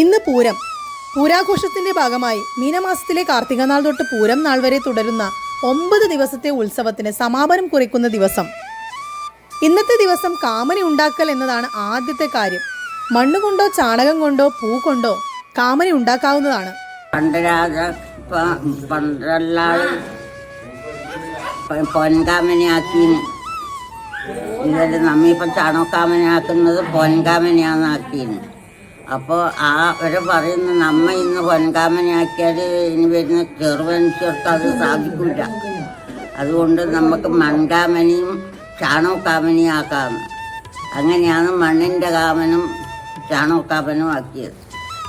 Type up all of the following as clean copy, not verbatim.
ഇന്ന് പൂരം. പൂരാഘോഷത്തിന്റെ ഭാഗമായി മീനമാസത്തിലെ കാർത്തിക നാൾ തൊട്ട് പൂരം നാൾ വരെ തുടരുന്ന 9 ദിവസത്തെ ഉത്സവത്തിന് സമാപനം കുറിക്കുന്ന ദിവസം. ഇന്നത്തെ ദിവസം കാമന ഉണ്ടാക്കൽ എന്നതാണ് ആദ്യത്തെ കാര്യം. മണ്ണുകൊണ്ടോ ചാണകം കൊണ്ടോ പൂ കൊണ്ടോ കാമന ഉണ്ടാക്കാവുന്നതാണ്. പൊൻകാമനയാക്കീന് ഇന്നലെ നമ്മിപ്പം ചാണകക്കാമനയാക്കുന്നത് പൊൻകാമനയാന്നാക്കീന്. അപ്പോൾ അവർ പറയുന്നു നമ്മ ഇന്ന് പൊൻകാമനയാക്കിയാൽ ഇനി വരുന്ന ചെറുമനുഷ്യർക്ക് അത് സാധിക്കില്ല, അതുകൊണ്ട് നമുക്ക് മൺകാമനയും ചാണകക്കാമനയും ആക്കാമെന്ന്. അങ്ങനെയാണ് മണ്ണിൻ്റെ കാമനും ചാണകക്കാമനും ആക്കിയത്.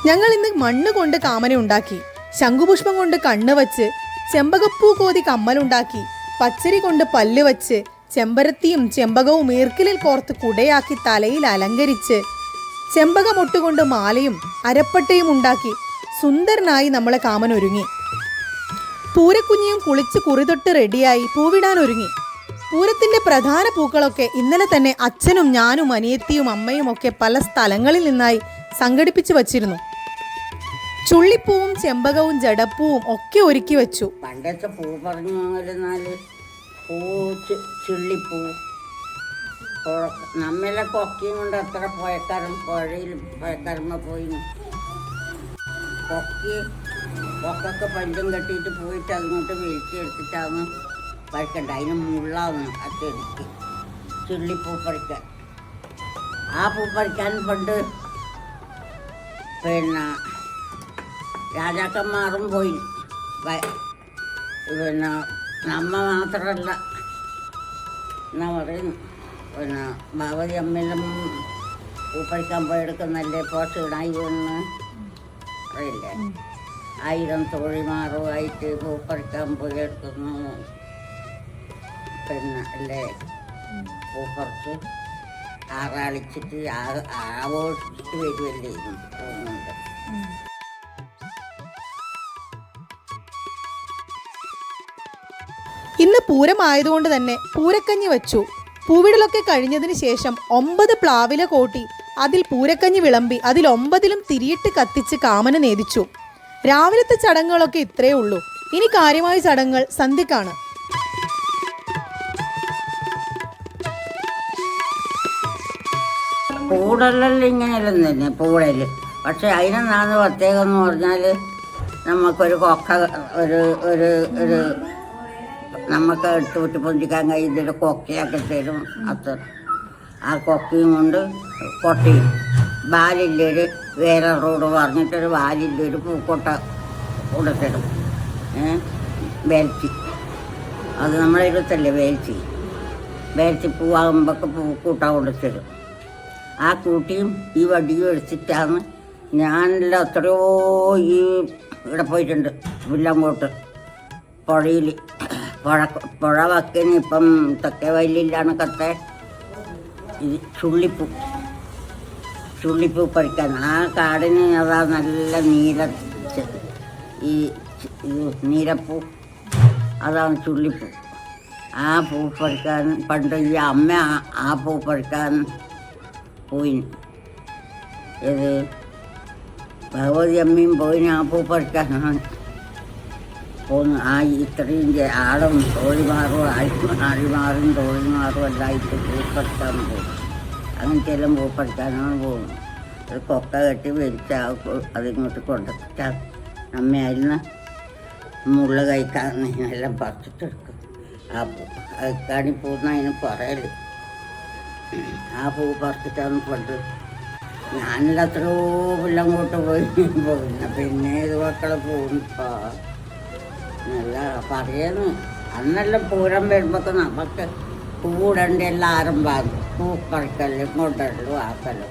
ഞങ്ങൾ ഇന്ന് മണ്ണ് കൊണ്ട് കാമന ഉണ്ടാക്കി, ശംഖുപുഷ്പം കൊണ്ട് കണ്ണ് വച്ച്, ചെമ്പകപ്പൂ കോതി കമ്മലുണ്ടാക്കി, പച്ചരി കൊണ്ട് പല്ല് വച്ച്, ചെമ്പരത്തിയും ചെമ്പകവും ഈർക്കിലിൽ കോർത്ത് കുടയാക്കി തലയിൽ അലങ്കരിച്ച്, ചെമ്പകമൊട്ടുകൊണ്ട് മാലയും അരപ്പട്ടയും ഉണ്ടാക്കി സുന്ദരനായി നമ്മളെ കാമൻ ഒരുങ്ങി. പൂരക്കുഞ്ഞിയും കുളിച്ച് കുറിതൊട്ട് റെഡിയായി പൂവിടാൻ ഒരുങ്ങി. പൂരത്തിന്റെ പ്രധാന പൂക്കളൊക്കെ ഇന്നലെ തന്നെ അച്ഛനും ഞാനും അനിയത്തിയും അമ്മയും ഒക്കെ പല സ്ഥലങ്ങളിൽ നിന്നായി സംഘടിപ്പിച്ചു വച്ചിരുന്നു. ചുള്ളിപ്പൂവും ചെമ്പകവും ജടപ്പൂവും ഒക്കെ ഒരുക്കി വെച്ചു. പണ്ടത്തെ പൂ പറഞ്ഞു ചുള്ളിപ്പൂ നമ്മളെ കൊക്കിയും കൊണ്ട് അത്ര പുഴയിൽ പുഴക്കാരമ്മ പോയി കൊക്കൊക്കെ പല്ലും കെട്ടിയിട്ട് പോയിട്ട് അതുകൊണ്ട് വീഴ്ചയെടുത്തിട്ടാണ് പറിക്കണ്ട. അതിന് മുള്ളാന്ന് അച്ചടിക്ക് ചുള്ളിപ്പൂ പറിക്കാൻ. ആ പൂ പറിക്കാൻ പണ്ട് പിന്നെ രാജാക്കന്മാരും പോയി. പിന്നെ നമ്മ മാത്രമല്ല എന്നാ പറയുന്നു, പിന്നെ ഭഗവതി അമ്മയിലും പൂപ്പറിക്കാൻ പോയെടുക്കുന്നല്ലേ. ഇപ്പോൾ ചൂടായി വന്ന് അറിയില്ലേ, 1000 തോഴിമാരോ ആയിട്ട് പൂപ്പറിക്കാൻ പോയെടുക്കുന്നു. പിന്നെ അല്ലേ പൂപ്പറിച്ച് ആറാളിച്ചിട്ട് ആഘോഷിച്ചിട്ട് വരുമല്ലേ പോകുന്നുണ്ട്. ഇന്ന് പൂരം ആയതുകൊണ്ട് തന്നെ പൂരക്കഞ്ഞി വെച്ചു. പൂവിടലൊക്കെ കഴിഞ്ഞതിന് ശേഷം 9 പ്ലാവില കോട്ടി അതിൽ പൂരക്കഞ്ഞി വിളമ്പി അതിൽ 9ലും തിരിയിട്ട് കത്തിച്ച് കാമന നേദിച്ചു. രാവിലത്തെ ചടങ്ങുകളൊക്കെ ഇത്രയേ ഉള്ളൂ. ഇനി കാര്യമായ ചടങ്ങുകൾ സന്ധ്യക്കാണ്. പൂടലെല്ലാം ഇങ്ങനെയെല്ലാം തന്നെ പൂടല്. പക്ഷെ അതിനെന്നാന്ന് പ്രത്യേകം എന്ന് പറഞ്ഞാൽ നമുക്കൊരു കൊക്ക ഒരു നമുക്ക് എടുത്തുവിട്ട് പൊന്തിക്കാൻ കഴിയുന്നൊരു കൊക്കയൊക്കെ തരും. അത്ര ആ കൊക്കയും കൊണ്ട് കൊട്ടയും ബാലില്ലൊരു വേറെ റോഡ് പറഞ്ഞിട്ടൊരു ബാലില്ലൊരു പൂക്കൊട്ട കൂടെ തരും. വേൽച്ചി അത് നമ്മളെ ഇരുത്തല്ലേ വേൽച്ചി പൂവാകുമ്പോഴൊക്കെ പൂക്കൂട്ട കൊടുത്തരും. ആ കൂട്ടിയും ഈ വടിയും എടുത്തിട്ടാണ് ഞാനെല്ലാം എത്രയോ ഈ ഇവിടെ പോയിട്ടുണ്ട്. വില്ലങ്കോട്ട് പുഴയിൽ പുഴ വക്കിന് ഇപ്പം തെക്കേ വയലിലാണ് കത്തെ ഇത് ചുള്ളിപ്പൂ പറിക്കാൻ. ആ കാടിന് അതാ നല്ല നീരപ്പൂ, അതാണ് ചുള്ളിപ്പൂ. ആ പൂ പറിക്കാൻ പണ്ട് ഈ അമ്മ ആ പൂ പറിക്കാൻ പോയി. ഇത് ഭഗവതി അമ്മയും പോയിന് ആ പൂ പറിക്കാനാണ് പോന്ന്. ആ ഇത്രയും ആളും തോഴിമാറും ആഴിമാറും തോഴിമാറും എല്ലായിട്ട് പൂപ്പറിക്കാൻ പോകും. അങ്ങനത്തെ എല്ലാം പൂപ്പറിക്കാനാണ് പോകുന്നത്. ഒരു കൊക്ക കെട്ടി വലിച്ച് അതിങ്ങോട്ട് കൊണ്ടിട്ടാൽ അമ്മയായിരുന്നു മുള്ള കഴിക്കാൻ എല്ലാം പറിച്ചിട്ടെടുക്കും. ആ പൂ കാണിപ്പൂന്ന് അതിന് പറയല്. ആ പൂ പറിച്ചിട്ടാണ് പണ്ട് ഞാനെല്ലാം എത്രയോ പുല്ലങ്ങോട്ട് പോയി പോകുന്നു. പിന്നെ ഇത് മക്കളെ പോകുന്നു നല്ല പറയുന്നു. അന്നെല്ലാം പൂരം വരുമ്പോൾ നമുക്ക് പൂടേണ്ട എല്ലാവരും വാങ്ങും. പൂ പറിക്കലും കൊണ്ടല്ലോ ആക്കലും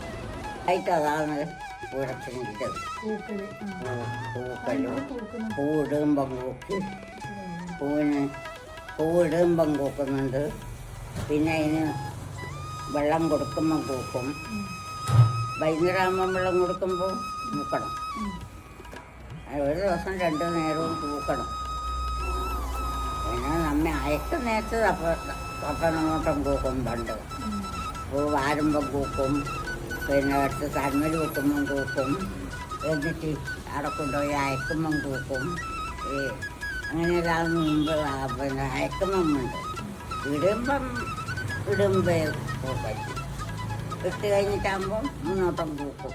ആയിട്ട് അതാണ് പൂരത്തിൻ്റെ പൂക്കലും. പൂവിടുമ്പം കൂക്കി പൂവിടുമ്പം കൂക്കുന്നുണ്ട്. പിന്നെ അതിന് വെള്ളം കൊടുക്കുമ്പം കൂക്കും. വൈകുന്നേരമാകുമ്പം വെള്ളം കൊടുക്കുമ്പോൾ മൂക്കണം. ഒരു ദിവസം 2 നേരവും തൂക്കണം. പിന്നെ നമ്മെ അയക്ക നേരത്ത് തപ്പനോട്ടം കൂക്കും. പണ്ട് പൂ വാരുമ്പം കൂക്കും, പിന്നെ അടുത്ത് തന്മൽ വെക്കുമ്പം തൂക്കും, എന്നിട്ട് അവിടെ കൊണ്ടുപോയി അയക്കുമ്പം തൂക്കും. അങ്ങനെയെല്ലാം മുമ്പ് പിന്നെ അയക്കുമ്പമുണ്ട്. ഇടുമ്പേ പറ്റും. ഇട്ട് കഴിഞ്ഞിട്ടാകുമ്പം മുന്നോട്ടം തൂക്കും.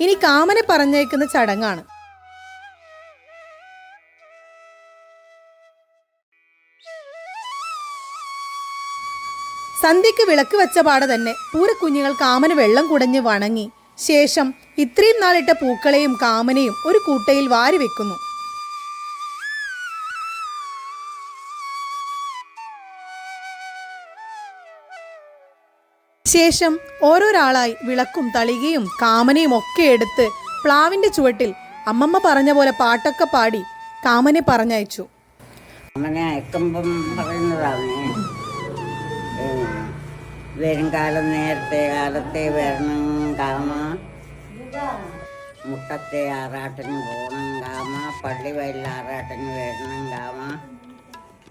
ഇനി കാമനെ പറഞ്ഞേക്കുന്ന ചടങ്ങാണ്. സന്ധ്യയ്ക്ക് വിളക്ക് വെച്ച പാടെ തന്നെ പൂരക്കുഞ്ഞുങ്ങൾ കാമന് വെള്ളം കുടഞ്ഞ് വണങ്ങി ശേഷം ഇത്രയും നാളിട്ട പൂക്കളെയും കാമനെയും ഒരു കൂട്ടയിൽ വാരി വെക്കുന്നു. ശേഷം ഓരോരാളായി വിളക്കും തളികയും കാമനെയും ഒക്കെ എടുത്ത് പ്ലാവിന്റെ ചുവട്ടിൽ അമ്മമ്മ പറഞ്ഞ പോലെ പാട്ടൊക്കെ പാടി കാമനെ പറഞ്ഞയച്ചു. കാമനെ അയക്കുമ്പം പറയുന്നതാണ്, വരും കാലം നേരത്തെ കാലത്തെ വരണം കാമ, മുട്ടത്തെ ആറാട്ടിന് പോകണം കാമ, പള്ളി വയലിൽ ആറാട്ടിന് വരണം കാമ,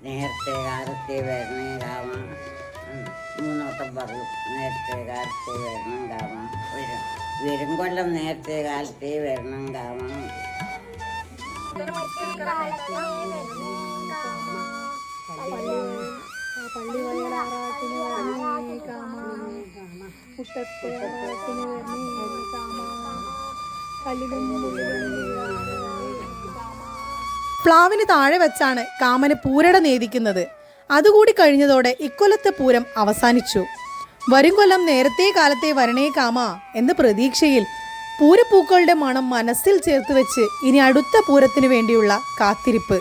നേരത്തെ കാലത്തെ വരണേ കാമ. മൂന്നോട്ടം പറയും, നേരത്തെ കാലത്തെ വരണം കാമ, വരും കൊല്ലം നേരത്തെ കാലത്തെ വരണം കാമ. പ്ലാവിന് താഴെ വെച്ചാണ് കാമന് പൂരട നേദിക്കുന്നത്. അതുകൂടി കഴിഞ്ഞതോടെ ഇക്കൊല്ലത്തെ പൂരം അവസാനിച്ചു. വരും കൊല്ലം നേരത്തെ കാലത്തെ വരണേ കാമ എന്ന പ്രതീക്ഷയിൽ പൂരപ്പൂക്കളുടെ മണം മനസ്സിൽ ചേർത്ത് വെച്ച് ഇനി അടുത്ത പൂരത്തിനു വേണ്ടിയുള്ള കാത്തിരിപ്പ്.